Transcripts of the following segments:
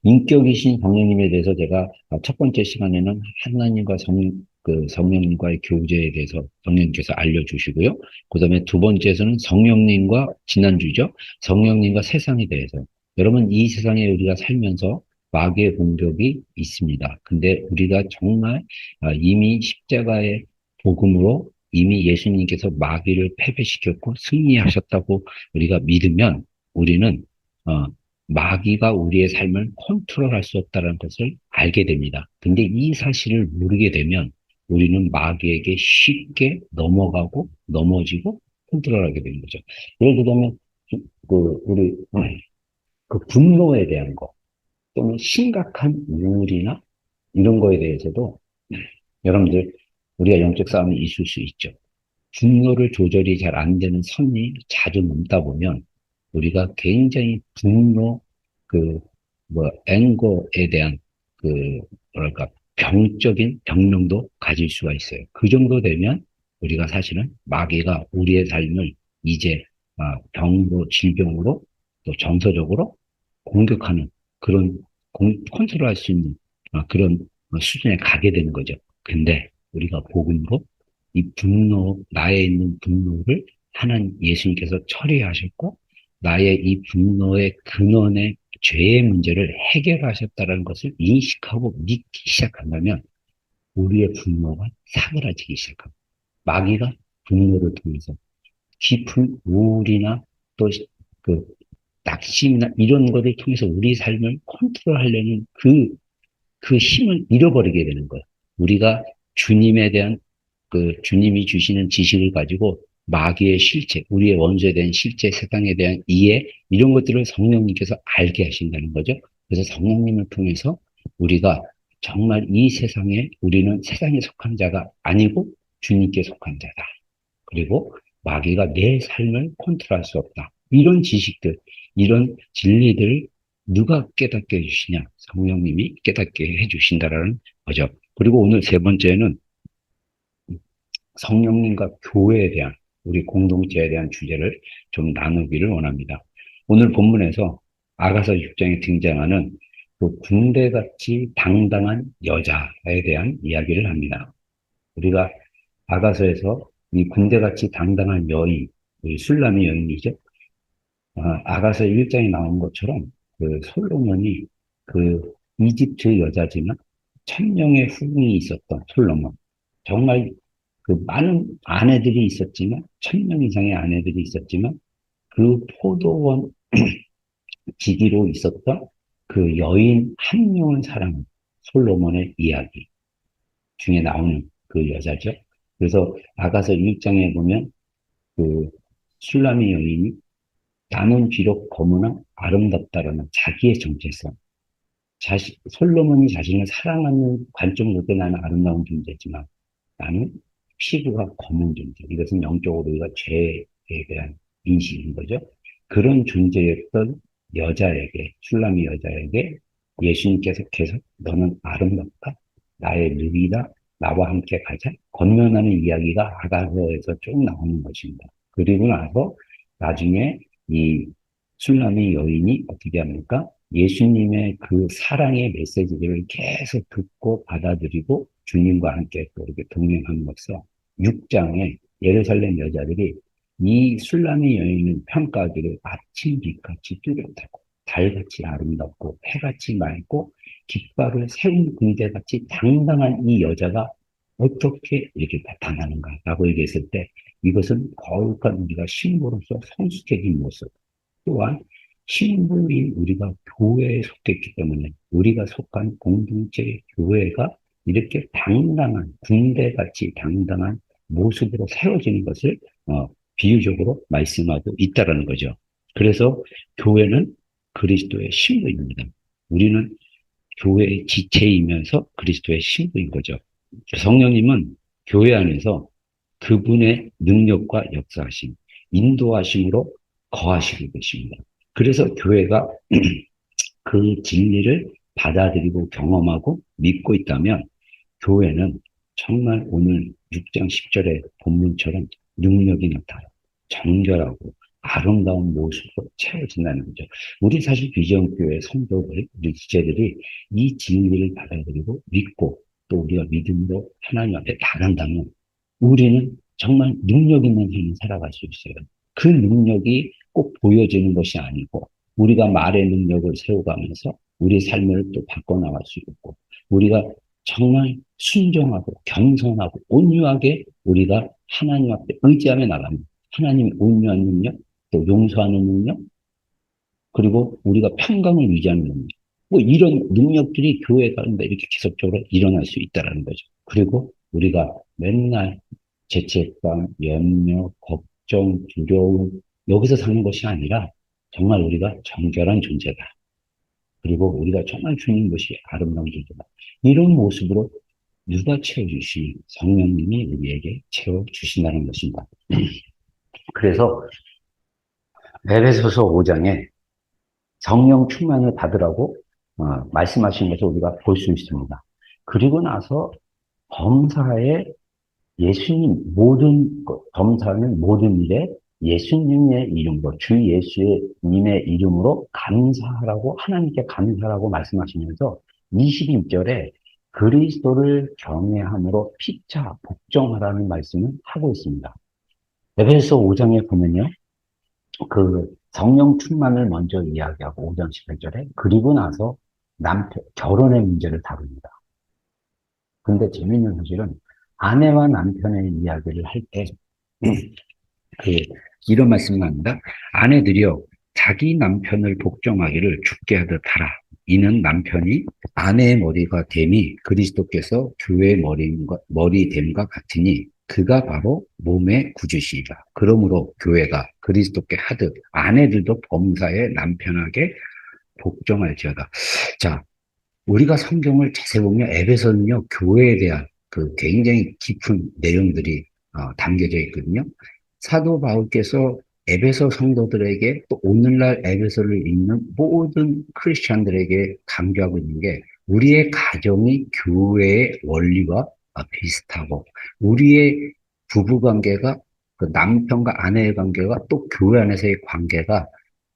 인격이신 성령님에 대해서 제가 첫 번째 시간에는 하나님과 성령님과의 교제에 대해서 성령님께서 알려주시고요. 그 다음에 두 번째에서는 성령님과, 지난주죠. 성령님과 세상에 대해서. 여러분, 이 세상에 우리가 살면서 마귀의 공격이 있습니다. 근데 우리가 정말 이미 십자가의 복음으로 이미 예수님께서 마귀를 패배시켰고 승리하셨다고 우리가 믿으면 우리는 어, 마귀가 우리의 삶을 컨트롤할 수 없다는 것을 알게 됩니다. 근데 이 사실을 모르게 되면 우리는 마귀에게 쉽게 넘어가고 넘어지고 컨트롤하게 되는 거죠. 예를 들자면 우리 그 분노에 대한 거 또는 심각한 우울이나 이런 거에 대해서도 여러분들 우리가 영적 싸움이 있을 수 있죠. 분노를 조절이 잘 안 되는 선이 자주 넘다 보면 우리가 굉장히 분노, 앵거에 대한 뭐랄까, 병적인 병명도 가질 수가 있어요. 그 정도 되면 우리가 사실은 마귀가 우리의 삶을 이제 병으로, 질병으로 또 정서적으로 공격하는 그런 컨트롤할 수 있는 그런 수준에 가게 되는 거죠. 근데 우리가 복음으로 이 분노, 나에 있는 분노를 하나님 예수님께서 처리하셨고, 나의 이 분노의 근원의 죄의 문제를 해결하셨다는 것을 인식하고 믿기 시작한다면, 우리의 분노가 사그라지기 시작합니다. 마귀가 분노를 통해서 깊은 우울이나 또 그 낙심이나 이런 것을 통해서 우리 삶을 컨트롤하려는 그 힘을 잃어버리게 되는 거예요. 우리가 주님에 대한 주님이 주시는 지식을 가지고 마귀의 실체, 우리의 원수에 대한 실체, 세상에 대한 이해, 이런 것들을 성령님께서 알게 하신다는 거죠. 그래서 성령님을 통해서 우리가 정말 이 세상에, 우리는 세상에 속한 자가 아니고 주님께 속한 자다. 그리고 마귀가 내 삶을 컨트롤할 수 없다. 이런 지식들, 이런 진리들을 누가 깨닫게 해주시냐? 성령님이 깨닫게 해주신다라는 거죠. 그리고 오늘 세 번째는 성령님과 교회에 대한, 우리 공동체에 대한 주제를 좀 나누기를 원합니다. 오늘 본문에서 아가서 6장에 등장하는 그 군대같이 당당한 여자에 대한 이야기를 합니다. 우리가 아가서에서 이 군대같이 당당한 여인, 이 술람의 여인이죠. 아가서 1장에 나온 것처럼 그 솔로몬이 그 이집트 여자지만 천명의 후궁이 있었던 솔로몬. 정말 그 많은 아내들이 있었지만, 1000명 이상의 아내들이 있었지만, 그 포도원 지기로 있었던 그 여인 한 명을 사랑한 솔로몬의 이야기 중에 나오는 그 여자죠. 그래서 아가서 1장에 보면 그 술람의 여인이 나는 비록 검으나 아름답다라는 자기의 정체성, 솔로몬이 자신을 사랑하는 관점으로 나는 아름다운 존재지만 나는 피부가 검은 존재. 이것은 영적으로 우리가 죄에 대한 인식인 거죠. 그런 존재였던 여자에게, 슐람이 여자에게 예수님께서 계속 너는 아름답다. 나의 누이다. 나와 함께 가자. 건면하는 이야기가 아가서에서 쭉 나오는 것입니다. 그리고 나서 나중에 이 술람의 여인이 어떻게 합니까? 예수님의 그 사랑의 메시지를 계속 듣고 받아들이고 주님과 함께 또 이렇게 동행함으로써 6장에 예루살렘 여자들이 이 술람의 여인을 평가하기를 아침 빛같이 뚜렷하고 달같이 아름답고 해같이 맑고 깃발을 세운 군대같이 당당한 이 여자가 어떻게 이렇게 나타나는가라고 얘기했을 때 이것은 거룩한 우리가 신부로서 성숙해진 모습 또한 신부인 우리가 교회에 속했기 때문에 우리가 속한 공동체 교회가 이렇게 당당한 군대같이 당당한 모습으로 세워지는 것을 비유적으로 말씀하고 있다라는 거죠. 그래서 교회는 그리스도의 신부입니다. 우리는 교회의 지체이면서 그리스도의 신부인 거죠. 성령님은 교회 안에서 그분의 능력과 역사하심, 인도하심으로 거하시고 계십니다. 그래서 교회가 그 진리를 받아들이고 경험하고 믿고 있다면 교회는 정말 오늘 6장 10절의 본문처럼 능력이 나타나요. 정결하고 아름다운 모습으로 채워진다는 거죠. 우리 사실 비전교회 성도들, 우리 지체들이 이 진리를 받아들이고 믿고 또 우리가 믿음으로 하나님 앞에 나간다면 우리는 정말 능력 있는 삶을 살아갈 수 있어요. 그 능력이 꼭 보여지는 것이 아니고 우리가 말의 능력을 세워가면서 우리 삶을 또 바꿔나갈 수 있고 우리가 정말 순종하고 겸손하고 온유하게 우리가 하나님 앞에 의지하며 나가면 하나님의 온유한 능력, 또 용서하는 능력, 그리고 우리가 평강을 유지하는 능력. 뭐 이런 능력들이 교회 가운데 이렇게 계속적으로 일어날 수 있다는 거죠. 그리고 우리가 맨날 죄책감, 염려, 걱정, 두려움, 여기서 사는 것이 아니라 정말 우리가 정결한 존재다. 그리고 우리가 정말 주님 것이 아름다운 존재다. 이런 모습으로 누가 채워주시니 성령님이 우리에게 채워주신다는 것입니다. 그래서 에베소서 5장에 성령 충만을 받으라고 말씀하신 것을 우리가 볼 수 있습니다. 그리고 나서 범사에 예수님 범사는 모든 일에 예수님의 이름으로 주 예수님의 이름으로 감사하라고 하나님께 감사하라고 말씀하시면서 22절에 그리스도를 경외함으로 피차 복종하라는 말씀을 하고 있습니다. 에베소 5장에 보면요. 그 성령 충만을 먼저 이야기하고 5장 18절에 그리고 나서 결혼의 문제를 다룹니다. 근데 재미있는 사실은 아내와 남편의 이야기를 할 때, 이런 말씀이 나옵니다. 아내들이여, 자기 남편을 복종하기를 죽게 하듯 하라. 이는 남편이 아내의 머리가 됨이 그리스도께서 교회의 머리됨과 같으니 그가 바로 몸의 구주시이라. 그러므로 교회가 그리스도께 하듯 아내들도 범사에 남편에게 복종할지어다. 자, 우리가 성경을 자세히 보면 에베소는요, 교회에 대한 그 굉장히 깊은 내용들이 담겨져 있거든요. 사도 바울께서 에베소 성도들에게 또 오늘날 에베소를 읽는 모든 크리스찬들에게 강조하고 있는 게 우리의 가정이 교회의 원리와 비슷하고 우리의 부부 관계가 그 남편과 아내의 관계가 또 교회 안에서의 관계가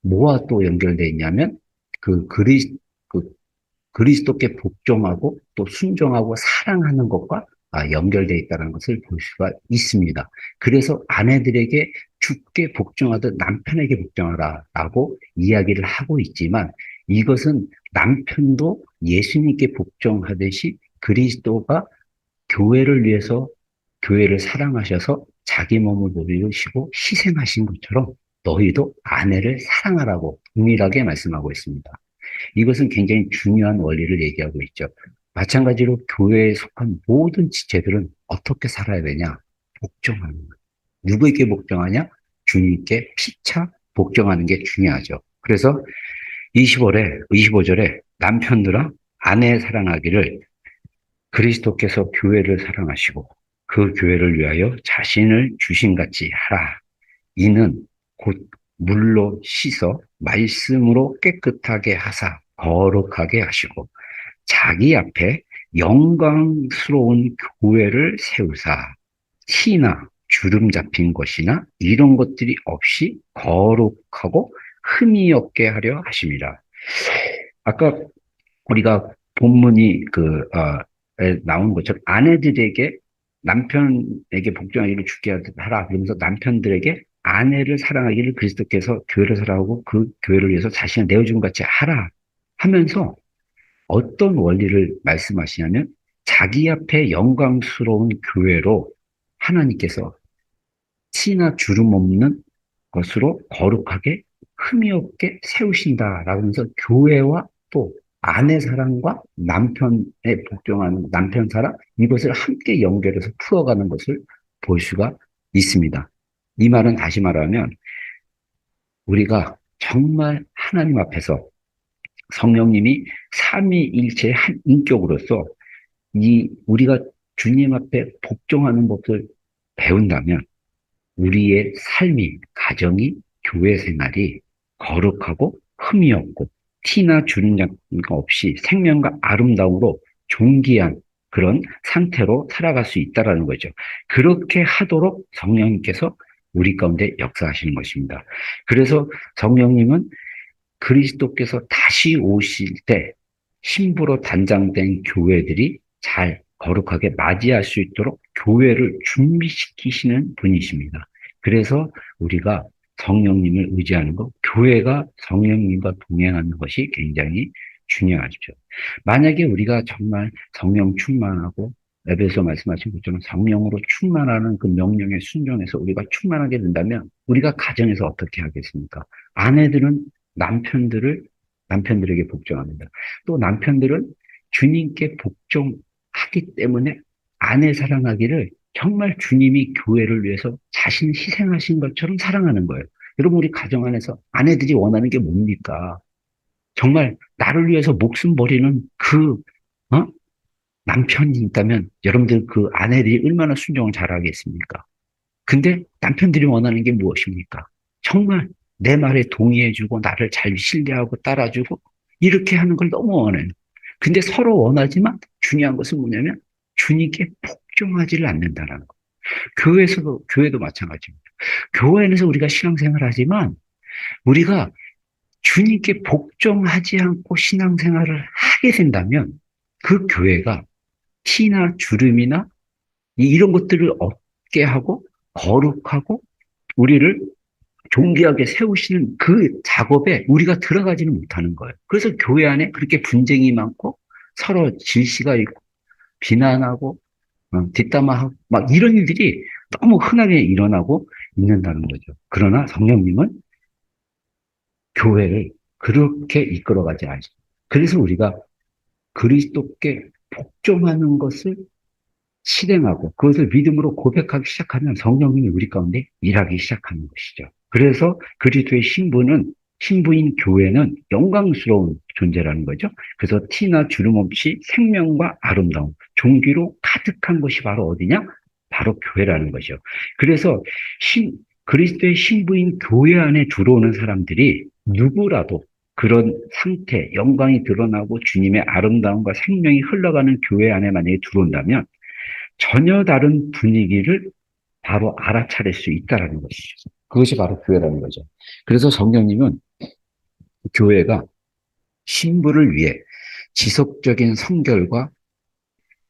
뭐와 또 연결되어 있냐면 그 그리스도께 복종하고 또 순종하고 사랑하는 것과 연결되어 있다는 것을 볼 수가 있습니다. 그래서 아내들에게 주께 복종하듯 남편에게 복종하라라고 이야기를 하고 있지만 이것은 남편도 예수님께 복종하듯이 그리스도가 교회를 위해서 교회를 사랑하셔서 자기 몸을 버리시고 희생하신 것처럼 너희도 아내를 사랑하라고 동일하게 말씀하고 있습니다. 이것은 굉장히 중요한 원리를 얘기하고 있죠. 마찬가지로 교회에 속한 모든 지체들은 어떻게 살아야 되냐? 복종하는 거예요. 누구에게 복종하냐? 주님께 피차 복종하는 게 중요하죠. 그래서 25절에 남편들아 아내 사랑하기를 그리스도께서 교회를 사랑하시고 그 교회를 위하여 자신을 주신같이 하라. 이는 곧 물로 씻어 말씀으로 깨끗하게 하사 거룩하게 하시고 자기 앞에 영광스러운 교회를 세우사 티나 주름 잡힌 것이나 이런 것들이 없이 거룩하고 흠이 없게 하려 하심이라. 아까 우리가 본문이 나온 것처럼 아내들에게 남편에게 복종하기를 주게 하라. 그러면서 남편들에게 아내를 사랑하기를 그리스도께서 교회를 사랑하고 그 교회를 위해서 자신을 내어준 것 같이 하라 하면서 어떤 원리를 말씀하시냐면 자기 앞에 영광스러운 교회로 하나님께서 티나 주름 없는 것으로 거룩하게 흠이 없게 세우신다라고 하면서 교회와 또 아내 사랑과 남편에 복종하는 남편 사랑 이것을 함께 연결해서 풀어가는 것을 볼 수가 있습니다. 이 말은 다시 말하면 우리가 정말 하나님 앞에서 성령님이 삼위일체의 한 인격으로서 우리가 주님 앞에 복종하는 것을 배운다면 우리의 삶이, 가정이, 교회 생활이 거룩하고 흠이 없고 티나 주름 잡가 없이 생명과 아름다움으로 존귀한 그런 상태로 살아갈 수 있다는 거죠. 그렇게 하도록 성령님께서 우리 가운데 역사하시는 것입니다. 그래서 성령님은 그리스도께서 다시 오실 때 신부로 단장된 교회들이 잘 거룩하게 맞이할 수 있도록 교회를 준비시키시는 분이십니다. 그래서 우리가 성령님을 의지하는 것, 교회가 성령님과 동행하는 것이 굉장히 중요하죠. 만약에 우리가 정말 성령 충만하고 에베소 말씀하신 것처럼 성령으로 충만하는 그 명령에 순종해서 우리가 충만하게 된다면 우리가 가정에서 어떻게 하겠습니까? 아내들은 남편들에게 복종합니다. 또 남편들은 주님께 복종하기 때문에 아내 사랑하기를 정말 주님이 교회를 위해서 자신 희생하신 것처럼 사랑하는 거예요. 여러분, 우리 가정 안에서 아내들이 원하는 게 뭡니까? 정말 나를 위해서 목숨 버리는 어? 남편이 있다면 여러분들 그 아내들이 얼마나 순종을 잘하겠습니까? 근데 남편들이 원하는 게 무엇입니까? 정말 내 말에 동의해주고 나를 잘 신뢰하고 따라주고 이렇게 하는 걸 너무 원해요. 근데 서로 원하지만 중요한 것은 뭐냐면 주님께 복종하지를 않는다는 거. 교회도 마찬가지입니다. 교회 안에서 우리가 신앙생활을 하지만 우리가 주님께 복종하지 않고 신앙생활을 하게 된다면 그 교회가 티나 주름이나 이런 것들을 얻게 하고 거룩하고 우리를 존귀하게 세우시는 그 작업에 우리가 들어가지는 못하는 거예요. 그래서 교회 안에 그렇게 분쟁이 많고 서로 질시가 있고 비난하고 뒷담화하고 막 이런 일들이 너무 흔하게 일어나고 있는다는 거죠. 그러나 성령님은 교회를 그렇게 이끌어가지 않습니다. 그래서 우리가 그리스도께 복종하는 것을 실행하고 그것을 믿음으로 고백하기 시작하면 성령님이 우리 가운데 일하기 시작하는 것이죠. 그래서 그리스도의 신부인 교회는 영광스러운 존재라는 거죠. 그래서 티나 주름 없이 생명과 아름다움, 존귀로 가득한 것이 바로 어디냐? 바로 교회라는 거죠. 그래서 그리스도의 신부인 교회 안에 들어오는 사람들이 누구라도 그런 상태, 영광이 드러나고 주님의 아름다움과 생명이 흘러가는 교회 안에 만약에 들어온다면 전혀 다른 분위기를 바로 알아차릴 수 있다는 것이죠. 그것이 바로 교회라는 거죠. 그래서 성령님은 교회가 신부를 위해 지속적인 성결과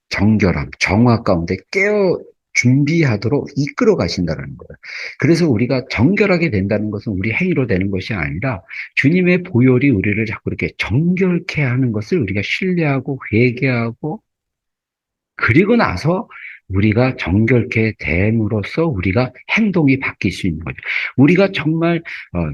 정결함, 정화 가운데 깨어 준비하도록 이끌어 가신다는 거예요. 그래서 우리가 정결하게 된다는 것은 우리 행위로 되는 것이 아니라 주님의 보혈이 우리를 자꾸 이렇게 정결케 하는 것을 우리가 신뢰하고 회개하고 그리고 나서 우리가 정결케 됨으로써 우리가 행동이 바뀔 수 있는 거죠. 우리가 정말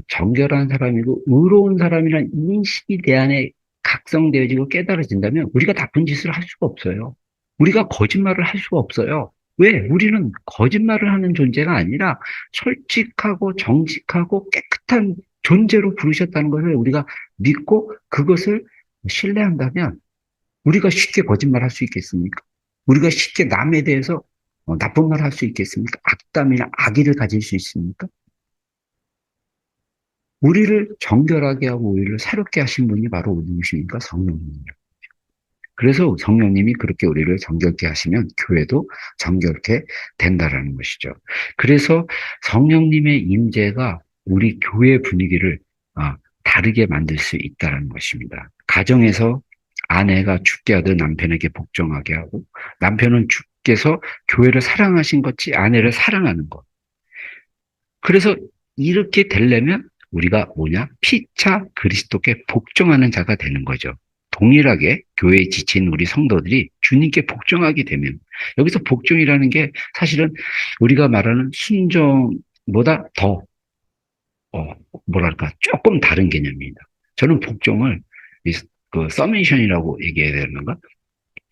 정결한 사람이고 의로운 사람이라는 인식이 내 안에 각성되어지고 깨달아진다면 우리가 나쁜 짓을 할 수가 없어요. 우리가 거짓말을 할 수가 없어요. 왜? 우리는 거짓말을 하는 존재가 아니라 솔직하고 정직하고 깨끗한 존재로 부르셨다는 것을 우리가 믿고 그것을 신뢰한다면 우리가 쉽게 거짓말할 수 있겠습니까? 우리가 쉽게 남에 대해서 나쁜 말 할 수 있겠습니까? 악담이나 악의를 가질 수 있습니까? 우리를 정결하게 하고 우리를 새롭게 하신 분이 바로 누구십니까? 성령님이에요. 그래서 성령님이 그렇게 우리를 정결케 하시면 교회도 정결케 된다라는 것이죠. 그래서 성령님의 임재가 우리 교회 분위기를 다르게 만들 수 있다는 것입니다. 가정에서 아내가 주께 하듯 남편에게 복종하게 하고 남편은 주께서 교회를 사랑하신 것이 아내를 사랑하는 것. 그래서 이렇게 되려면 우리가 뭐냐? 피차 그리스도께 복종하는 자가 되는 거죠. 동일하게 교회에 지친 우리 성도들이 주님께 복종하게 되면 여기서 복종이라는 게 사실은 우리가 말하는 순종보다 더 뭐랄까 조금 다른 개념입니다. 저는 복종을 그 서미션이라고 얘기해야 되는가?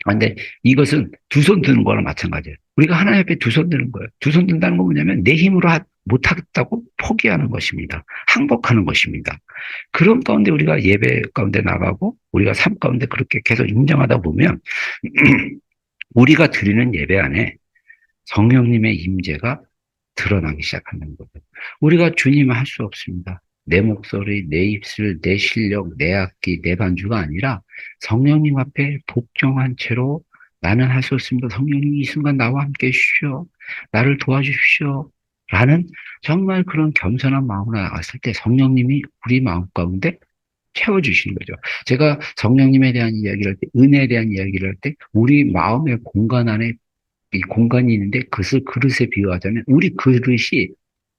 근데 이것은 두 손 드는 거랑 마찬가지예요. 우리가 하나님 앞에 두 손 드는 거예요. 두 손 든다는 건 뭐냐면 내 힘으로 못하겠다고 포기하는 것입니다. 항복하는 것입니다. 그런 가운데 우리가 예배 가운데 나가고 우리가 삶 가운데 그렇게 계속 인정하다 보면 우리가 드리는 예배 안에 성령님의 임재가 드러나기 시작하는 거죠. 우리가 주님을 할 수 없습니다. 내 목소리, 내 입술, 내 실력, 내 악기, 내 반주가 아니라 성령님 앞에 복종한 채로 나는 할 수 없습니다. 성령님 이 순간 나와 함께 해주십시오. 나를 도와주십시오. 라는 정말 그런 겸손한 마음으로 나갔을 때 성령님이 우리 마음 가운데 채워주시는 거죠. 제가 성령님에 대한 이야기를 할 때, 은혜에 대한 이야기를 할 때, 우리 마음의 공간 안에 이 공간이 있는데 그것을 그릇에 비유하자면 우리 그릇이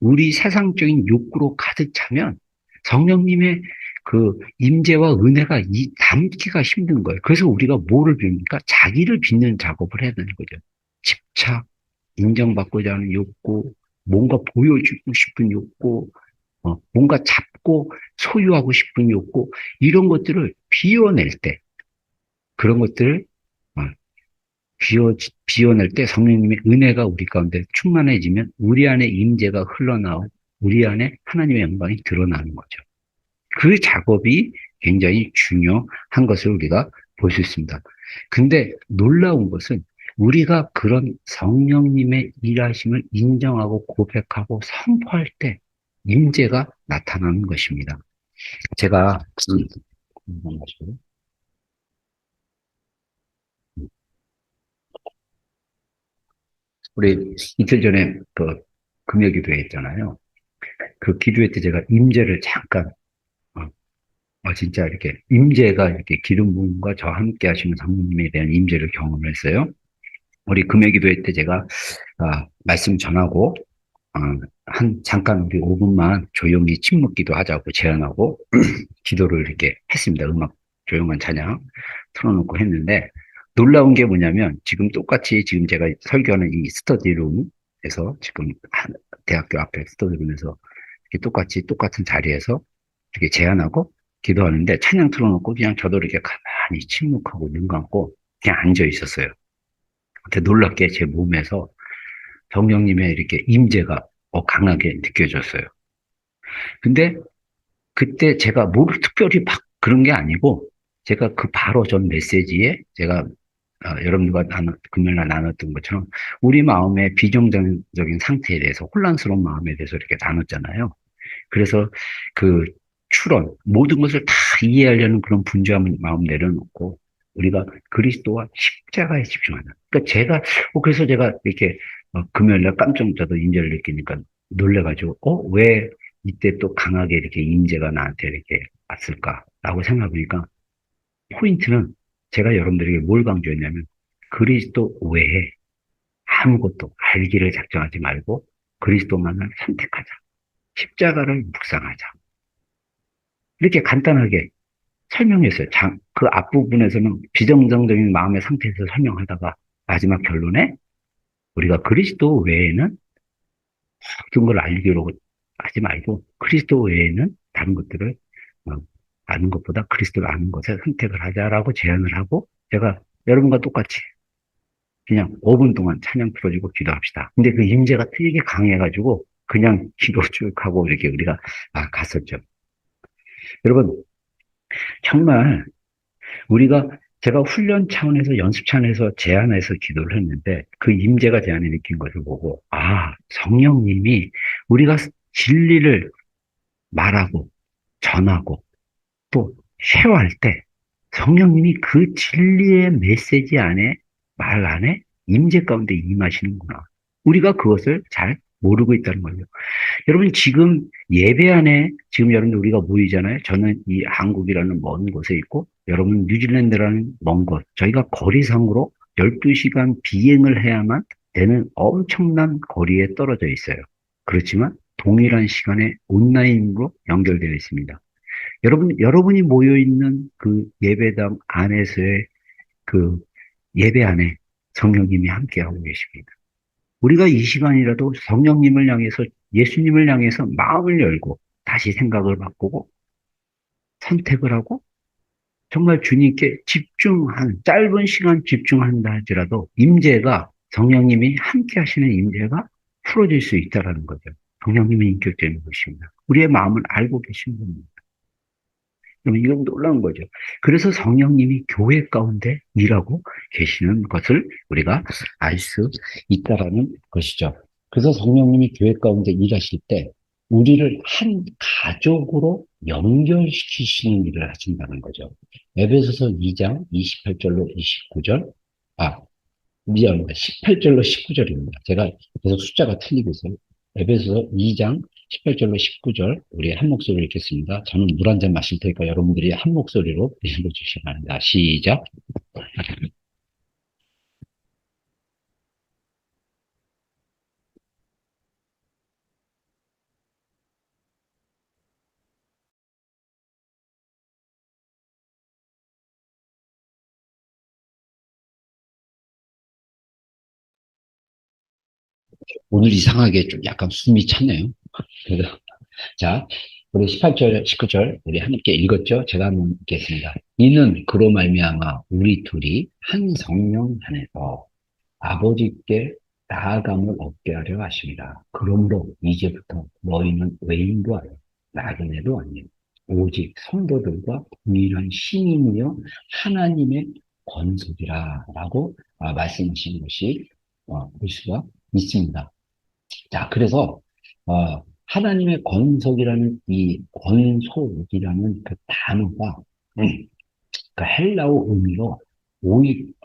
우리 세상적인 욕구로 가득 차면 성령님의 그 임재와 은혜가 담기가 힘든 거예요. 그래서 우리가 뭐를 빕니까? 자기를 빚는 작업을 해야 되는 거죠. 집착, 인정받고자 하는 욕구, 뭔가 보여주고 싶은 욕구, 뭔가 잡고 소유하고 싶은 욕구, 이런 것들을 비워낼 때, 그런 것들을 어, 비워낼 때 성령님의 은혜가 우리 가운데 충만해지면 우리 안에 임재가 흘러나오고 우리 안에 하나님의 영광이 드러나는 거죠. 그 작업이 굉장히 중요한 것을 우리가 볼 수 있습니다. 근데 놀라운 것은 우리가 그런 성령님의 일하심을 인정하고 고백하고 선포할 때 임재가 나타나는 것입니다. 제가 우리 이틀 전에 그 금요 기도회 했잖아요. 그 기도회 때 제가 임재를 잠깐 어, 진짜 이렇게 임재가 이렇게 기름 부음과 저와 함께 하시는 성령님에 대한 임재를 경험을 했어요. 우리 금요 기도회 때 제가 말씀 전하고 잠깐 우리 5분만 조용히 침묵 기도하자고 제안하고 기도를 이렇게 했습니다. 음악 조용한 찬양 틀어놓고 했는데 놀라운 게 뭐냐면 지금 똑같이 지금 제가 설교하는 이 스터디룸에서 지금 대학교 앞에 스터디룸에서 이렇게 똑같은 자리에서 이렇게 제안하고 기도하는데 찬양 틀어놓고 그냥 저도 이렇게 가만히 침묵하고 눈 감고 그냥 앉아 있었어요. 근데 놀랍게 제 몸에서 성령님의 이렇게 임재가 강하게 느껴졌어요. 근데 그때 제가 뭘 특별히 막 그런 게 아니고 제가 그 바로 전 메시지에 제가 여러분들과 금요일날 나눴던 것처럼 우리 마음의 비정상적인 상태에 대해서 혼란스러운 마음에 대해서 이렇게 나눴잖아요. 그래서 그 추론 모든 것을 다 이해하려는 그런 분주한 마음 내려놓고 우리가 그리스도와 십자가에 집중하는. 그러니까 그래서 제가 이렇게 금요일날 깜짝 저도 인재를 느끼니까 놀래가지고 왜 이때 또 강하게 이렇게 임재가 나한테 이렇게 왔을까라고 생각해보니까 포인트는 제가 여러분들에게 뭘 강조했냐면 그리스도 외에 아무것도 알기를 작정하지 말고 그리스도만을 선택하자. 십자가를 묵상하자. 이렇게 간단하게 설명했어요. 그 앞부분에서는 비정상적인 마음의 상태에서 설명하다가 마지막 결론에 우리가 그리스도 외에는 모든 걸 알기로 하지 말고 그리스도 외에는 다른 것들을 어, 아는 것보다 그리스도를 아는 것에 선택을 하자라고 제안을 하고 제가 여러분과 똑같이 그냥 5분 동안 찬양 틀어주고 기도합시다. 근데 그 임재가 되게 강해가지고 그냥 기도 쭉 하고 이렇게 우리가 갔었죠. 여러분 정말 우리가 제가 훈련 차원에서 연습 차원에서 제안해서 기도를 했는데 그 임재가 제 안에 느낀 것을 보고 성령님이 우리가 진리를 말하고 전하고 또 쉐어할 때 성령님이 그 진리의 메시지 안에 말 안에 임재 가운데 임하시는구나. 우리가 그것을 잘 모르고 있다는 거죠. 여러분 지금 예배 안에 지금 여러분 우리가 모이잖아요. 저는 이 한국이라는 먼 곳에 있고 여러분 뉴질랜드라는 먼 곳. 저희가 거리상으로 12시간 비행을 해야만 되는 엄청난 거리에 떨어져 있어요. 그렇지만 동일한 시간에 온라인으로 연결되어 있습니다. 여러분이 모여 있는 그 예배당 안에서의 그 예배 안에 성령님이 함께하고 계십니다. 우리가 이 시간이라도 성령님을 향해서 예수님을 향해서 마음을 열고 다시 생각을 바꾸고 선택을 하고 정말 주님께 짧은 시간 집중한다 할지라도 임재가 성령님이 함께 하시는 임재가 풀어질 수 있다라는 거죠. 성령님이 인격적인 것입니다. 우리의 마음을 알고 계신 분입니다. 이건 놀라운 거죠. 그래서 성령님이 교회 가운데 일하고 계시는 것을 우리가 알 수 있다라는 것이죠. 그래서 성령님이 교회 가운데 일하실 때 우리를 한 가족으로 연결시키시는 일을 하신다는 거죠. 에베소서 2장 28절로 29절, 미안합니다. 18절로 19절입니다. 제가 계속 숫자가 틀리고 있어요. 에베소서 2장 18절로 19절 우리 한 목소리로 읽겠습니다. 저는 물 한 잔 마실 테니까 여러분들이 한 목소리로 읽어주시기 바랍니다. 시작. 오늘 이상하게 좀 약간 숨이 차네요. 그래서 자, 우리 18절, 19절 우리 함께 읽었죠? 제가 한번 읽겠습니다. 이는 그로 말미암아 우리 둘이 한 성령 안에서 아버지께 나아감을 얻게 하려 하십니다. 그러므로 이제부터 너희는 외인도 아니요 나그네도 아니요 오직 성도들과 동일한 신인이요 하나님의 권속이라 라고 말씀하신 것이 볼 수가 있습니다. 자, 그래서 하나님의 권속이라는 이 권속이라는 그 단어가 그 헬라어 의미로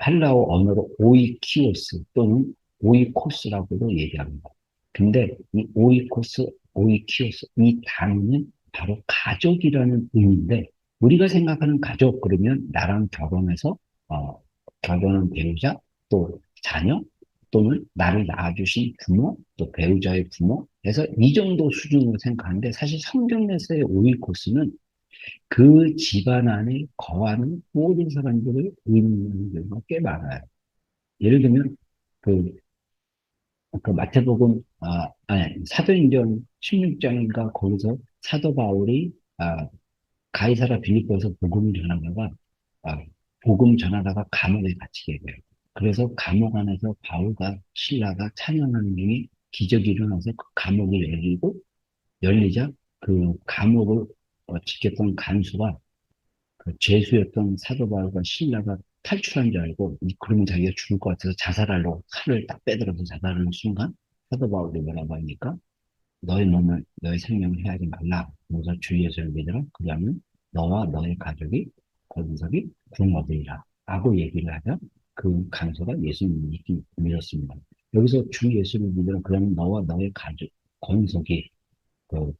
헬라어 언어로 오이키오스 또는 오이코스라고도 얘기합니다. 근데 이 오이코스, 오이키오스 이 단어는 바로 가족이라는 의미인데 우리가 생각하는 가족 그러면 나랑 결혼해서 결혼한 배우자 또 자녀 또는 나를 낳아주신 부모 또 배우자의 부모 해서 이 정도 수준으로 생각하는데 사실 성경에서의 오이코스는 그 집안 안에 거하는 모든 사람들을 의미하는 경우가 꽤 많아요. 예를 들면, 그, 그 마태복음, 아니, 사도행전 16장인가 거기서 사도 바울이, 가이사라 빌립보에서 복음을 전하다가, 아, 복음 전하다가 감옥에 갇히게 돼요. 그래서 감옥 안에서 바울과 실라가 찬양하는 중에 기적이 일어나서 그 감옥이 열리자 그 감옥을 지켰던 간수가 그 죄수였던 사도 바울과 신라가 탈출한 줄 알고 그러면 자기가 죽을 것 같아서 자살하려고 칼을 딱 빼들어서 자살하는 순간 사도 바울이 뭐라고 하니까 너의 몸을 너의 생명을 해하지 말라. 그래서 주 예수를 믿으라. 그러면 너와 너의 가족이 권석이 구원 얻으리라 라고 얘기를 하자 그 간소가 예수님을 믿었습니다. 여기서 주 예수를 믿으라. 그러면 너와 너의 가족 권석이 그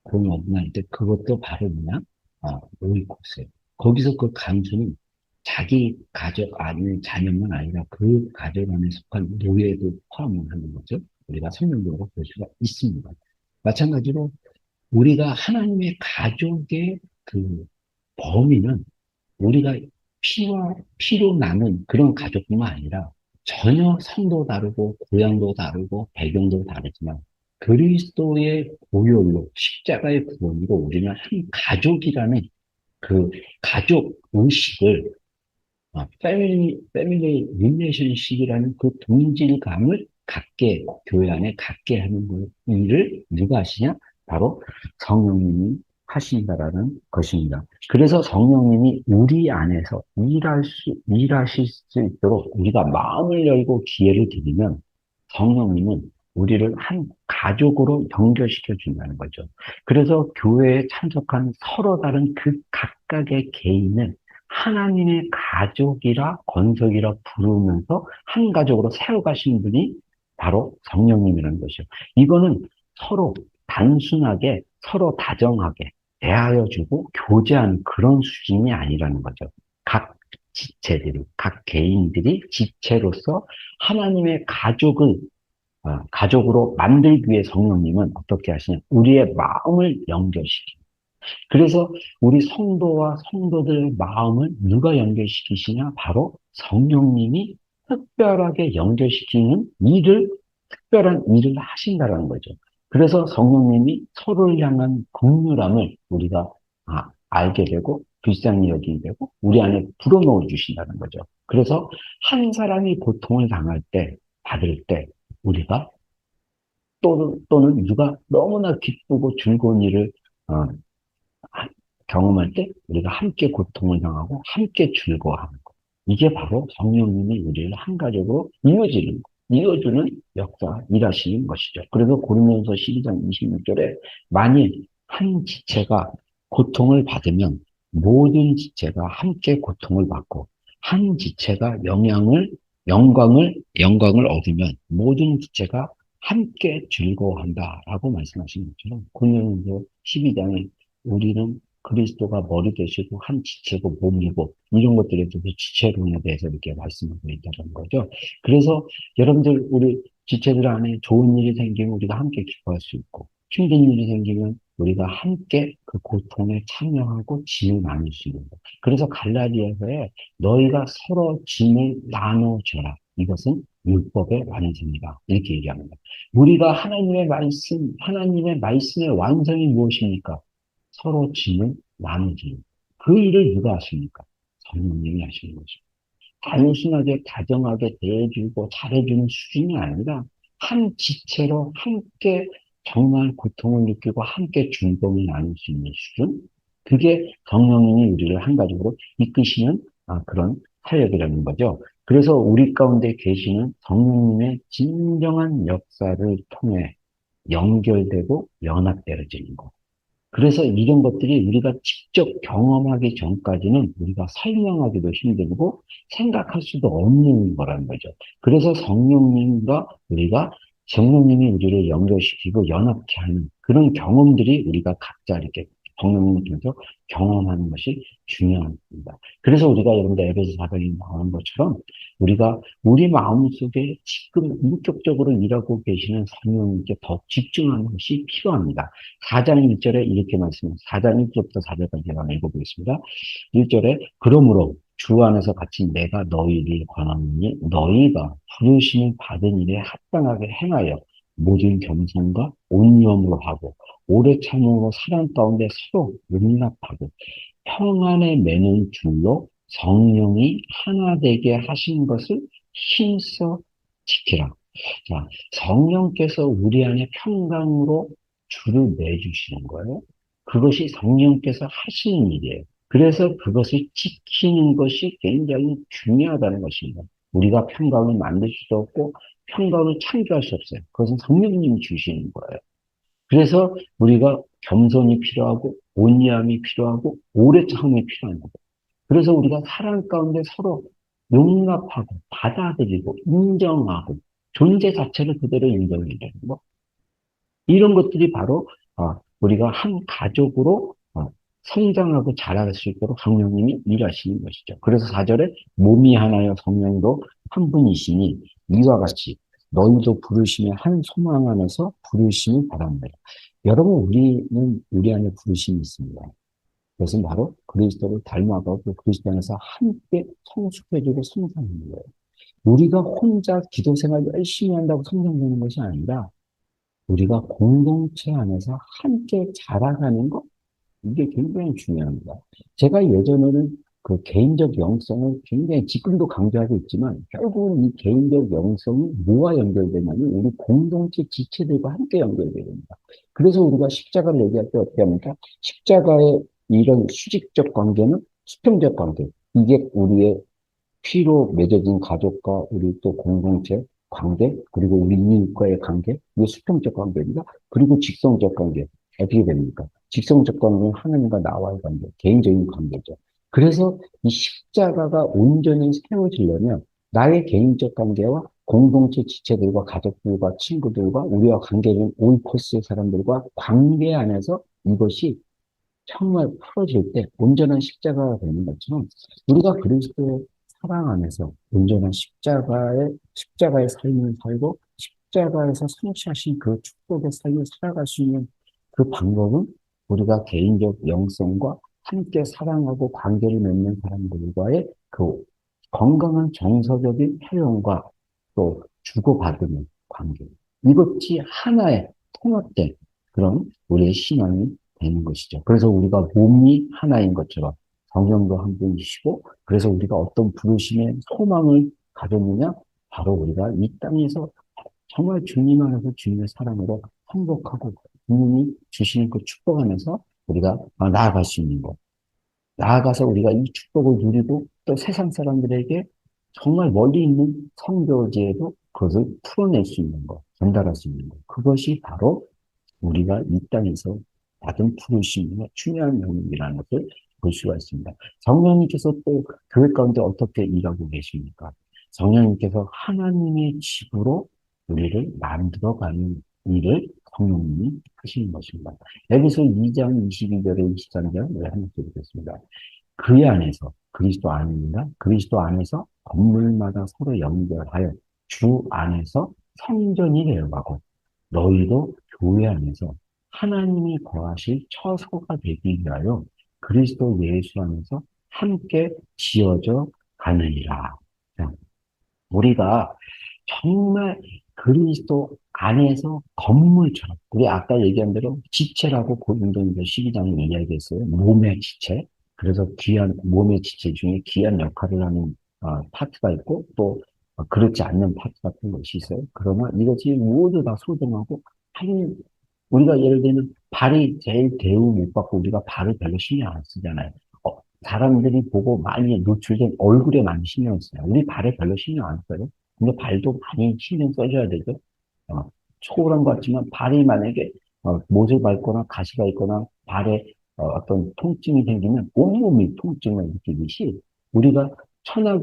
그런 어디나 할 때 그것도 바로 뭐냐? 오이코스예요. 거기서 그 간수는 자기 가족 아닌 자녀만 아니라 그 가족 안에 속한 노예도 포함을 하는 거죠. 우리가 성경적으로 볼 수가 있습니다. 마찬가지로 우리가 하나님의 가족의 그 범위는 우리가 피로 나는 그런 가족뿐만 아니라 전혀 성도 다르고 고향도 다르고 배경도 다르지만 그리스도의 보혈로 십자가의 구원으로 우리는 한 가족이라는 그 가족 의식을 패밀리 릴레이션십이라는 그 동질감을 갖게, 교회 안에 갖게 하는 일을 누가 하시냐? 바로 성령님이 하신다라는 것입니다. 그래서 성령님이 우리 안에서 일하실 수 있도록 우리가 마음을 열고 기회를 드리면 성령님은 우리를 한 가족으로 연결시켜 준다는 거죠. 그래서 교회에 참석한 서로 다른 그 각각의 개인을 하나님의 가족이라 건석이라 부르면서 한 가족으로 세워가신 분이 바로 성령님이라는 것이요. 이거는 서로 단순하게 서로 다정하게 대하여 주고 교제하는 그런 수준이 아니라는 거죠. 각 지체들이, 각 개인들이 지체로서 하나님의 가족으로 만들기 위해 성령님은 어떻게 하시냐? 우리의 마음을 연결시킵니다. 그래서 우리 성도와 성도들의 마음을 누가 연결시키시냐? 바로 성령님이 특별하게 연결시키는 특별한 일을 하신다라는 거죠. 그래서 성령님이 서로를 향한 긍휼함을 우리가 알게 되고 불쌍히 여기게 되고 우리 안에 불어넣어 주신다는 거죠. 그래서 한 사람이 고통을 받을 때 우리가 또는 누가 너무나 기쁘고 즐거운 일을 어, 경험할 때 우리가 함께 고통을 당하고 함께 즐거워하는 것. 이게 바로 성령님이 우리를 한 가족으로 이어주는 역사, 일하시는 것이죠. 그래서 고린도서 12장 26절에 만일 한 지체가 고통을 받으면 모든 지체가 함께 고통을 받고 한 지체가 영광을 얻으면 모든 지체가 함께 즐거워한다라고 말씀하신 것처럼 고린도전서 12장에 우리는 그리스도가 머리 되시고 한 지체고 몸이고 이런 것들에 대해서 지체론에 대해서 이렇게 말씀하고 있다는 거죠. 그래서 여러분들 우리 지체들 안에 좋은 일이 생기면 우리가 함께 기뻐할 수 있고 힘든 일이 생기면 우리가 함께 그 고통에 참여하고 짐을 나눌 수 있는 것. 그래서 갈라디아서에 너희가 서로 짐을 나눠줘라. 이것은 율법의 완성이다. 이렇게 얘기합니다. 우리가 하나님의 말씀의 완성이 무엇입니까? 서로 짐을 나누지. 그 일을 누가 하십니까? 성령님이 하시는 것입니다. 단순하게 다정하게 대해주고 잘해주는 수준이 아니라 한 지체로 함께 정말 고통을 느끼고 함께 즐거움을 나눌 수 있는 수준. 그게 성령님이 우리를 한 가족으로 이끄시는 그런 사역이라는 거죠. 그래서 우리 가운데 계시는 성령님의 진정한 역사를 통해 연결되고 연합되어지는 것. 그래서 이런 것들이 우리가 직접 경험하기 전까지는 우리가 설명하기도 힘들고 생각할 수도 없는 거라는 거죠. 그래서 성령님이 우리를 연결시키고 연합케 하는 그런 경험들이 우리가 각자 이렇게 성령님을 통해서 경험하는 것이 중요합니다. 그래서 우리가 여러분들 에베소 4장에 나오는 것처럼 우리가 우리 마음속에 지금 인격적으로 일하고 계시는 성령님께 더 집중하는 것이 필요합니다. 4장 1절에 이렇게 말씀합니다. 4장 1절부터 4절까지 제가 읽어보겠습니다. 1절에 그러므로 주 안에서 갇힌 내가 너희를 권하노니 너희가 부르심을 받은 일에 합당하게 행하여 모든 겸손과 온유함으로 하고 오래 참음으로 사랑 가운데 서로 용납하고 평안에 매는 줄로 성령이 하나 되게 하신 것을 힘써 지키라. 자, 성령께서 우리 안에 평강으로 줄을 내주시는 거예요. 그것이 성령께서 하시는 일이에요. 그래서 그것을 지키는 것이 굉장히 중요하다는 것입니다. 우리가 평강을 만들 수도 없고 평강을 창조할 수 없어요. 그것은 성령님이 주시는 거예요. 그래서 우리가 겸손이 필요하고 온유함이 필요하고 오래 참음이 필요한 거예요. 그래서 우리가 사랑 가운데 서로 용납하고 받아들이고 인정하고 존재 자체를 그대로 인정해야 되는 거. 이런 것들이 바로 우리가 한 가족으로 성장하고 자라갈 수 있도록 성령님이 일하시는 것이죠. 그래서 4절에 몸이 하나여 성령도 한 분이시니 이와 같이 너희도 부르심의 한 소망 안에서 부르심을 받았느라. 여러분 우리 안에 부르심이 있습니다. 그것은 바로 그리스도를 닮아가고 그리스도 안에서 함께 성숙해지고 성장하는 거예요. 우리가 혼자 기도 생활 열심히 한다고 성장되는 것이 아니라 우리가 공동체 안에서 함께 자라가는 것, 이게 굉장히 중요합니다. 제가 예전에는 그 개인적 영성을 굉장히 지금도 강조하고 있지만 결국은 이 개인적 영성이 뭐와 연결되냐면 우리 공동체 지체들과 함께 연결되야 됩니다. 그래서 우리가 십자가를 얘기할 때 어떻게 합니까? 십자가의 이런 수직적 관계는 수평적 관계. 이게 우리의 피로 맺어진 가족과 우리 또 공동체 관계, 그리고 우리 이웃과의 관계, 이게 수평적 관계입니다. 그리고 직성적 관계. 어떻게 됩니까? 직성적 관계는 하나님과 나와의 관계, 개인적인 관계죠. 그래서 이 십자가가 온전히 세워지려면 나의 개인적 관계와 공동체 지체들과 가족들과 친구들과 우리와 관계된 오이코스의 사람들과 관계 안에서 이것이 정말 풀어질 때 온전한 십자가가 되는 것처럼 우리가 그리스도의 사랑 안에서 온전한 십자가의 삶을 살고 십자가에서 성취하신 그 축복의 삶을 살아갈 수 있는 그 방법은 우리가 개인적 영성과 함께 사랑하고 관계를 맺는 사람들과의 그 건강한 정서적인 회용과 또 주고받는 관계. 이것이 하나의 통합된 그런 우리의 신앙이 되는 것이죠. 그래서 우리가 몸이 하나인 것처럼 성령도 한 분이시고 그래서 우리가 어떤 부르심의 소망을 가졌느냐? 바로 우리가 이 땅에서 정말 주님 안에서 주님의 사랑으로 행복하고 주님이 주시는 그 축복 안에서 우리가 나아갈 수 있는 것. 나아가서 우리가 이 축복을 누리고 또 세상 사람들에게 정말 멀리 있는 성교지에도 그것을 풀어낼 수 있는 것, 전달할 수 있는 것. 그것이 바로 우리가 이 땅에서 받은 부르심과 중요한 영역이라는 것을 볼 수가 있습니다. 성령님께서 또 교회 가운데 어떻게 일하고 계십니까? 성령님께서 하나님의 집으로 우리를 만들어가는 일을 성령님이 하시는 것입니다. 에베소 2장 22절에 23절 한번 드리겠습니다. 그 안에서 그리스도 안입니다. 그리스도 안에서 건물마다 서로 연결하여 주 안에서 성전이 되어가고 너희도 교회 안에서 하나님이 거하실 처소가 되기 위하여 그리스도 예수 안에서 함께 지어져 가느니라. 우리가 정말 그리스도 안에서 건물처럼, 우리 아까 얘기한 대로 지체라고 고린도전서 12장에 이야기했어요. 몸의 지체. 그래서 귀한, 몸의 지체 중에 귀한 역할을 하는 파트가 있고, 또 그렇지 않는 파트 같은 것이 있어요. 그러나 이것이 모두 다 소중하고, 한, 우리가 예를 들면 발이 제일 대우 못 받고 우리가 발을 별로 신경 안 쓰잖아요. 사람들이 보고 많이 노출된 얼굴에 많이 신경 써요. 우리 발에 별로 신경 안 써요. 근데 발도 많이 신경 써줘야 되죠. 초월한 것 같지만 발이 만약에 못을 밟거나 가시가 있거나 발에 어떤 통증이 생기면 온몸이 통증을 느끼듯이 우리가 천한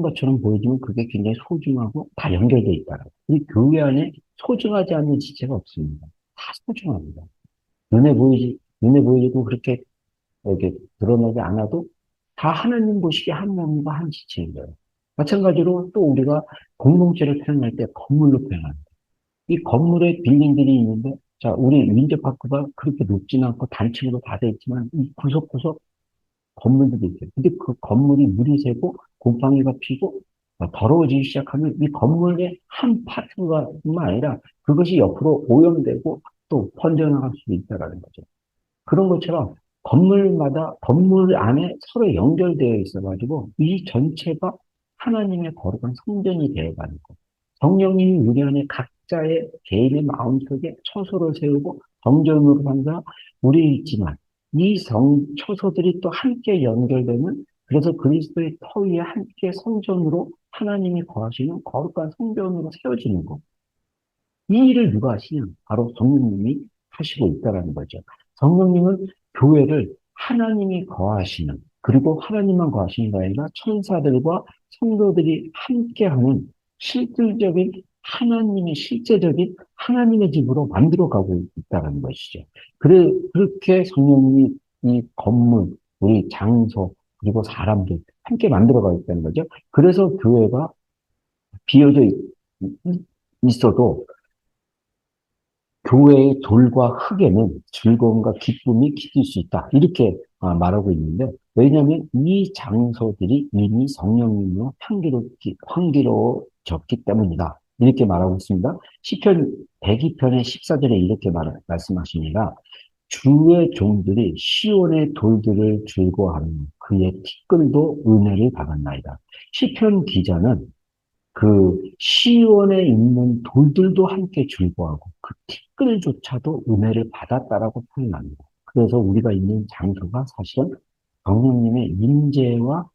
것처럼 보이지만 그게 굉장히 소중하고 다 연결되어 있다는 거예요. 우리 교회 안에 소중하지 않는 지체가 없습니다. 다 소중합니다. 눈에 보이고 그렇게 이렇게 드러나지 않아도 다 하나님 보시기에 한 몸과 한 지체인 거예요. 마찬가지로 또 우리가 공동체를 표현할 때 건물로 표현합니다. 이 건물에 빌딩들이 있는데, 자, 우리 윈드파크가 그렇게 높진 않고 단층으로 다 돼 있지만, 이 구석구석 건물들이 있어요. 근데 그 건물이 물이 새고, 곰팡이가 피고, 더러워지기 시작하면 이 건물의 한 파트가뿐만 아니라 그것이 옆으로 오염되고 또 번져나갈 수도 있다는 거죠. 그런 것처럼 건물 안에 서로 연결되어 있어가지고 이 전체가 하나님의 거룩한 성전이 되어가는 거. 성령님이 우리 안에 각자의 개인의 마음속에 처소를 세우고 성전으로 한다 우리 있지만 이 처소들이 또 함께 연결되는 그래서 그리스도의 터 위에 함께 성전으로 하나님이 거하시는 거룩한 성전으로 세워지는 거. 이 일을 누가 하시냐? 바로 성령님이 하시고 있다는 거죠. 성령님은 교회를 하나님이 거하시는, 그리고 하나님만 거하시는 게 아니라 천사들과 성도들이 함께하는 실질적인 실제적인 하나님의 집으로 만들어가고 있다는 것이죠. 그렇게 성령님이 이 건물, 우리 장소, 그리고 사람들 함께 만들어가고 있다는 거죠. 그래서 교회가 비어져 있어도 교회의 돌과 흙에는 즐거움과 기쁨이 깃들 수 있다. 이렇게 말하고 있는데, 왜냐하면 이 장소들이 이미 성령님으로 향기로워졌기 때문이다. 이렇게 말하고 있습니다. 시편 102편의 14절에 이렇게 말씀하십니다. 주의 종들이 시온의 돌들을 즐거워하며 그의 티끌도 은혜를 받았나이다. 시편 기자는 그 시온에 있는 돌들도 함께 즐거워하고 그 티끌조차도 은혜를 받았다라고 표현합니다. 그래서 우리가 있는 장소가 사실은 성령님의 임재와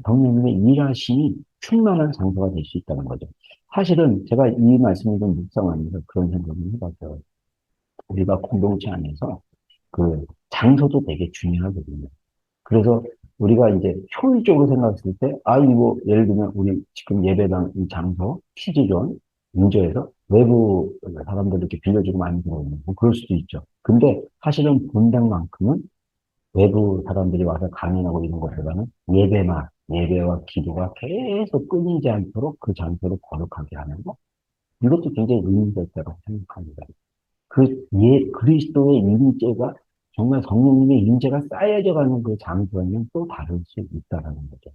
성령님의 일하심이 충만한 장소가 될 수 있다는 거죠. 사실은 제가 이 말씀을 좀 묵상하면서 그런 생각을 해봤어요. 우리가 공동체 안에서 그 장소도 되게 중요하거든요. 그래서 우리가 이제 효율적으로 생각했을 때, 이거, 예를 들면, 우리 지금 예배당 이 장소, 키즈존, 인조에서 외부 사람들 이렇게 빌려주고 많이 들어오는, 뭐 그럴 수도 있죠. 근데 사실은 분당만큼은 외부 사람들이 와서 강연하고 이런 것보다는 예배와 기도가 계속 끊이지 않도록 그 장소를 거룩하게 하는 거, 이것도 굉장히 의미가 있다고 생각합니다. 그리스도의 임재가 정말 성령님의 임재가 쌓여져 가는 그 장소에는 또 다를 수 있다라는 거죠.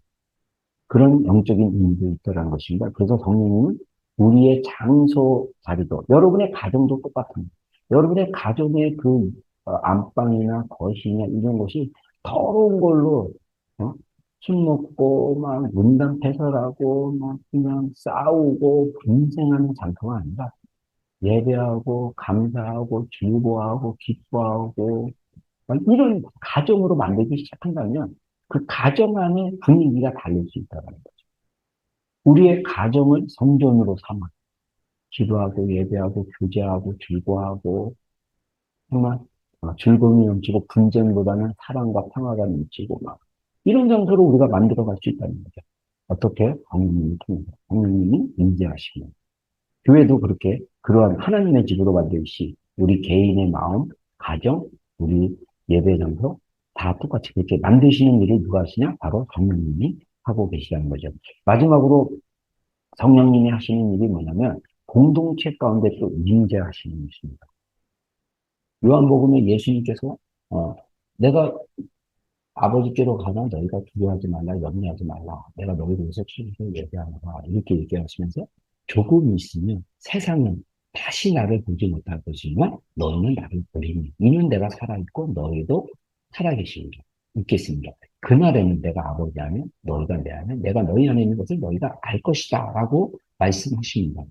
그런 영적인 의미도 있다라는 것입니다. 그래서 성령님은 우리의 장소 자리도, 여러분의 가정도 똑같습니다. 여러분의 가정의 그 안방이나 거실이나 이런 것이 더러운 걸로 어? 술 먹고 막 문단 패설하고 막 그냥 싸우고 분쟁하는 장소가 아니라 예배하고 감사하고 즐거워하고 기뻐하고 막 이런 가정으로 만들기 시작한다면 그 가정 안에 분위기가 달릴 수 있다는 거죠. 우리의 가정을 성전으로 삼아 기도하고 예배하고 교제하고 즐거워하고 정말 즐거움이 넘치고 분쟁보다는 사랑과 평화가 넘치고 막 이런 장소로 우리가 만들어 갈 수 있다는 거죠. 어떻게? 성령님이 통해서 성령님이 임재하시면 교회도 그렇게 그러한 하나님의 집으로 만들듯이 우리 개인의 마음, 가정, 우리 예배 장소 다 똑같이 그렇게 만드시는 일을 누가 하시냐? 바로 성령님이 하고 계시다는 거죠. 마지막으로 성령님이 하시는 일이 뭐냐면 공동체 가운데 또 임재하시는 것입니다. 요한복음에 예수님께서 내가 아버지께로 가나 너희가 두려워하지 말라, 염려하지 말라. 내가 너희를 위해서 천국을 예배하노라. 이렇게 얘기하시면서 조금 있으면 세상은 다시 나를 보지 못할 것이지만 너희는 나를 보리니 이는 내가 살아있고 너희도 살아계시니라. 있겠습니다. 그날에는 내가 아버지 안에 너희가 내 안에 내가 너희 안에 있는 것을 너희가 알 것이다 라고 말씀하십니다.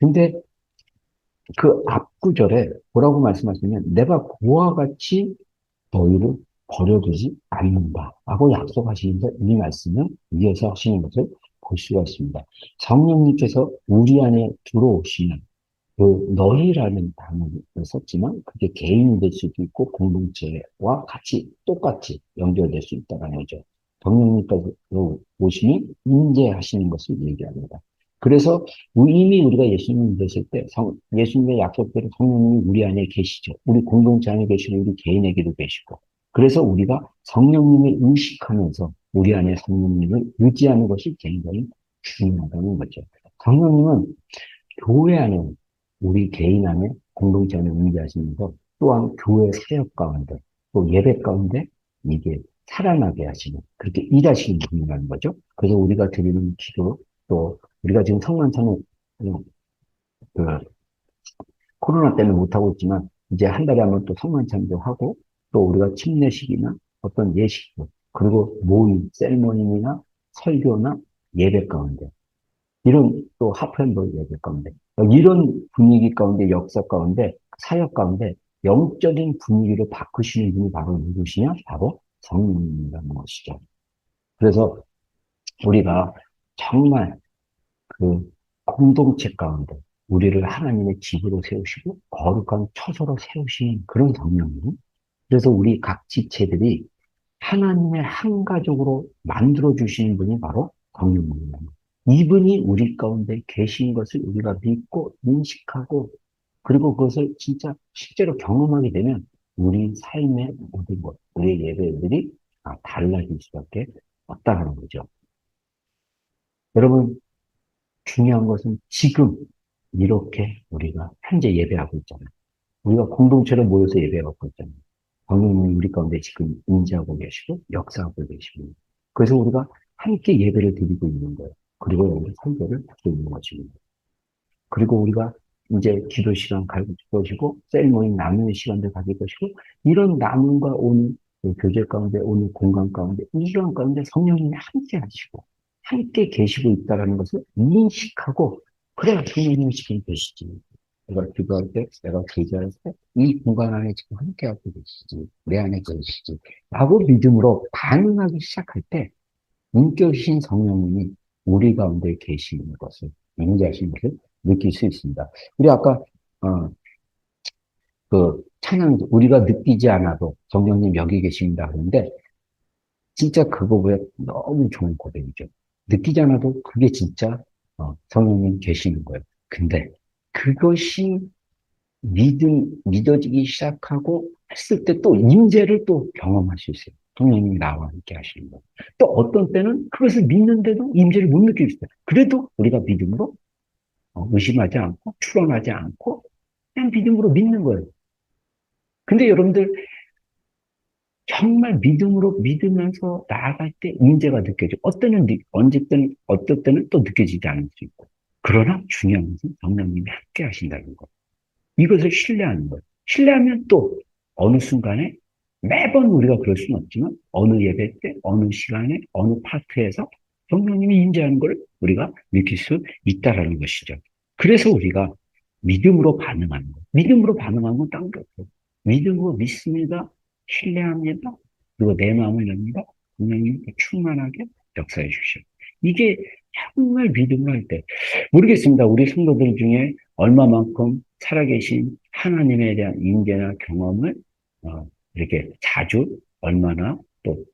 근데 그 앞구절에 뭐라고 말씀하시냐면 내가 그와 같이 너희를 버려두지 않는다라고 약속하시면서 이 말씀을 이어서 하시는 것을 볼 수가 있습니다. 성령님께서 우리 안에 들어오시면 그 너희라는 단어를 썼지만 그게 개인이 될 수도 있고 공동체와 같이 똑같이 연결될 수 있다는 거죠. 성령님께서 오시면 임재하시는 것을 얘기합니다. 그래서 이미 우리가 예수님 되실 때 예수님의 약속대로 성령님이 우리 안에 계시죠. 우리 공동체 안에 계시는 우리 개인에게도 계시고 그래서 우리가 성령님을 의식하면서 우리 안에 성령님을 유지하는 것이 굉장히 중요하다는 거죠. 성령님은 교회 안에, 우리 개인 안에, 공동체 안에 임재하시면서 또한 교회 사역 가운데, 또 예배 가운데 이게 살아나게 하시는, 그렇게 일하시는 분이라는 거죠. 그래서 우리가 드리는 기도, 또 우리가 지금 성만찬을 그 코로나 때문에 못하고 있지만 이제 한 달에 한 번 또 성만찬도 하고 또 우리가 침례식이나 어떤 예식도 그리고 모임, 셀모임이나 설교나 예배 가운데 이런 또 하프핸드 예배 가운데 이런 분위기 가운데 역사 가운데 사역 가운데 영적인 분위기를 바꾸시는 분이 바로 누구시냐? 바로 성령님이라는 것이죠. 그래서 우리가 정말 그 공동체 가운데 우리를 하나님의 집으로 세우시고 거룩한 처소로 세우신 그런 성령님. 그래서 우리 각 지체들이 하나님의 한 가족으로 만들어 주시는 분이 바로 성령님입니다. 이분이 우리 가운데 계신 것을 우리가 믿고 인식하고 그리고 그것을 진짜 실제로 경험하게 되면 우리 삶의 모든 것, 우리의 예배들이 달라질 수밖에 없다는 거죠. 여러분, 중요한 것은 지금 이렇게 우리가 현재 예배하고 있잖아요. 우리가 공동체로 모여서 예배하고 있잖아요. 성령님이 우리 가운데 지금 임재하고 계시고 역사하고 계십니다. 그래서 우리가 함께 예배를 드리고 있는 거예요. 그리고 여기서 설교를 듣고 있는 것입니다. 그리고 우리가 이제 기도 시간 가질 것이고 셀 모임 나누는 시간도 가질 것이고 이런 나눔과 오는 교제 가운데 오는 공간 가운데 이런 가운데 성령님이 함께 하시고 함께 계시고 있다는 것을 인식하고 그래 성령님이 지금 계시지. 내가 기도할 때, 내가 기도할 때, 이 공간 안에 지금 함께하고 계시지. 내 안에 계시지. 라고 믿음으로 반응하기 시작할 때, 인격이신 성령님이 우리 가운데 계시는 것을, 임재하시는 것을 느낄 수 있습니다. 우리 아까, 어, 찬양, 우리가 느끼지 않아도 성령님 여기 계십니다. 하는데, 진짜 그거에 너무 좋은 고백이죠. 느끼지 않아도 그게 진짜, 성령님 계시는 거예요. 근데, 그것이 믿어지기 시작하고 했을 때 또 임재를 또 경험할 수 있어요. 성령님이 나와 함께 하시는 거. 또 어떤 때는 그것을 믿는데도 임재를 못 느낄 수 있어요. 그래도 우리가 믿음으로 의심하지 않고 추론하지 않고 그냥 믿음으로 믿는 거예요. 근데 여러분들 정말 믿음으로 믿으면서 나아갈 때 임재가 느껴져. 언제 때는 어떨 때는 또 느껴지지 않을 수 있고. 그러나 중요한 것은 성령님이 함께 하신다는 거. 이것을 신뢰하는 거예요. 신뢰하면 또 어느 순간에 매번 우리가 그럴 수는 없지만 어느 예배 때, 어느 시간에, 어느 파트에서 성령님이 임재하는 걸 우리가 느낄 수 있다라는 것이죠. 그래서 우리가 믿음으로 반응하는 거예요. 믿음으로 반응하는 건 딴 게 없어요. 믿음으로 믿습니다. 신뢰합니다. 그리고 내 마음을 엽니다. 성령님 충만하게 역사해 주시오. 이게 정말 믿음을 할 때, 모르겠습니다. 우리 성도들 중에 얼마만큼 살아계신 하나님에 대한 인계나 경험을 이렇게 자주 얼마나 또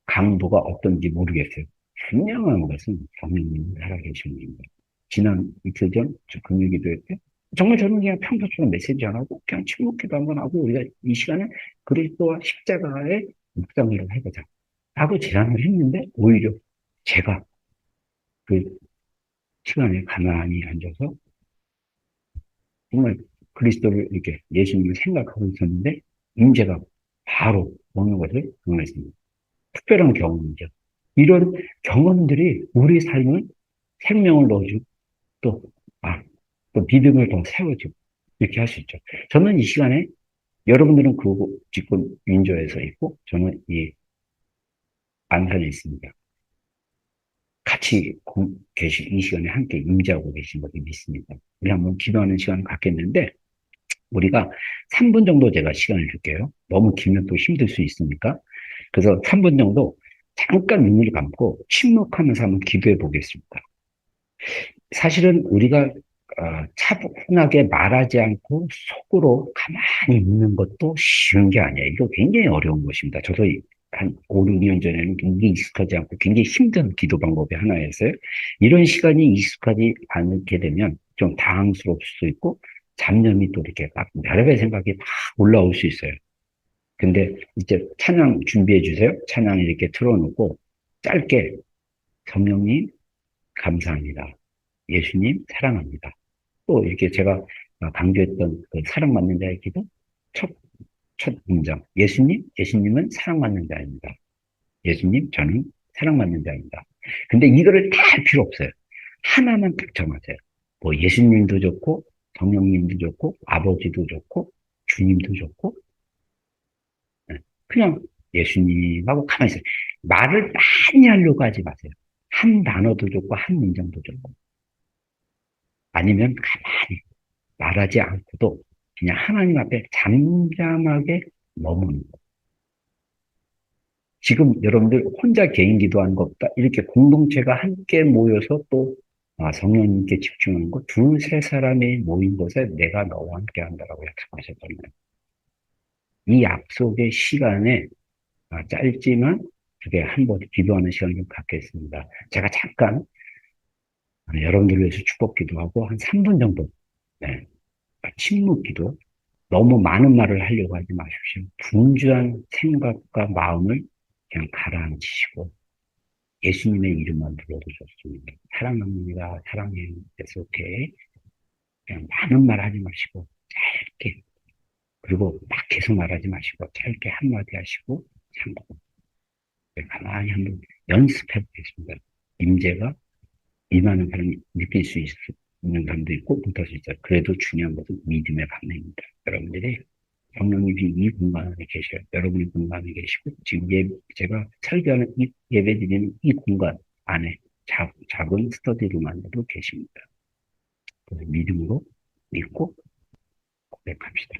강도가 어떤지 모르겠어요. 분명한 것은 성령님이 살아계신 분입니다. 지난 이틀 전, 금요기도회 때, 정말 저는 그냥 평소처럼 메시지 안 하고, 그냥 침묵기도 한번 하고, 우리가 이 시간에 그리스도와 십자가의 묵상을 해보자. 하고 제안을 했는데, 오히려 제가 그 시간에 가만히 앉아서, 정말 그리스도를 이렇게 예수님을 생각하고 있었는데, 임재가 바로 오는 것을 경험했습니다. 특별한 경험이죠. 이런 경험들이 우리 삶을 생명을 넣어주고, 또, 아, 또 믿음을 더 세워주고, 이렇게 할 수 있죠. 저는 이 시간에 여러분들은 그 지금 윈저에서 있고, 저는 이 안산에 있습니다. 같이 계시, 이 시간에 함께 임재하고 계신 것을 믿습니다. 우리 한번 기도하는 시간을 갖겠는데, 우리가 3분 정도 제가 시간을 줄게요. 너무 길면 또 힘들 수 있으니까. 그래서 3분 정도 잠깐 눈을 감고 침묵하면서 한번 기도해 보겠습니다. 사실은 우리가 차분하게 말하지 않고 속으로 가만히 있는 것도 쉬운 게 아니에요. 이거 굉장히 어려운 것입니다. 저도 한 5, 6년 전에는 굉장히 익숙하지 않고 굉장히 힘든 기도 방법의 하나였어요. 이런 시간이 익숙하지 않게 되면 좀 당황스러울 수 있고 잡념이 또 이렇게 막 여러 가지 생각이 막 올라올 수 있어요. 근데 이제 찬양 준비해 주세요. 찬양 이렇게 틀어놓고 짧게 성령님 감사합니다. 예수님 사랑합니다. 또 이렇게 제가 강조했던 그 사랑받는 자의 기도 첫, 첫 문장. 예수님은 사랑받는 자입니다. 예수님, 저는 사랑받는 자입니다. 근데 이거를 다 할 필요 없어요. 하나만 딱 정하세요. 뭐 예수님도 좋고, 성령님도 좋고, 아버지도 좋고, 주님도 좋고, 네. 그냥 예수님하고 가만히 있어요. 말을 많이 하려고 하지 마세요. 한 단어도 좋고, 한 문장도 좋고. 아니면 가만히 말하지 않고도 그냥 하나님 앞에 잠잠하게 머무는 거. 지금 여러분들 혼자 개인 기도하는 것보다 이렇게 공동체가 함께 모여서 또 성령님께 집중하는 것, 두세 사람이 모인 곳에 내가 너와 함께 한다라고 약속하셨잖아요. 이 약속의 시간에 짧지만 그게 한 번 기도하는 시간을 좀 갖겠습니다. 제가 잠깐 여러분들을 위해서 축복 기도하고 한 3분 정도 네, 침묵 기도 너무 많은 말을 하려고 하지 마십시오. 분주한 생각과 마음을 그냥 가라앉히시고 예수님의 이름만 불러도 좋습니다. 사랑합니다. 사랑해요. 그래서 오케이. 그냥 많은 말 하지 마시고 짧게 그리고 막 계속 말하지 마시고 짧게 한마디 하시고 참고 가만히 한번 연습해 보겠습니다. 임재가 임하는 사람이 느낄 수 있는 사람도 있고 못할 수 있어요. 그래도 중요한 것은 믿음의 반응입니다. 여러분들이 성령님이 이 공간에 계셔요. 여러분이 공간에 계시고, 지금 제가 설교하는 예배 드리는 이 공간 안에 작은 스터디룸 안에도 계십니다. 그래서 믿음으로 믿고 고백합시다.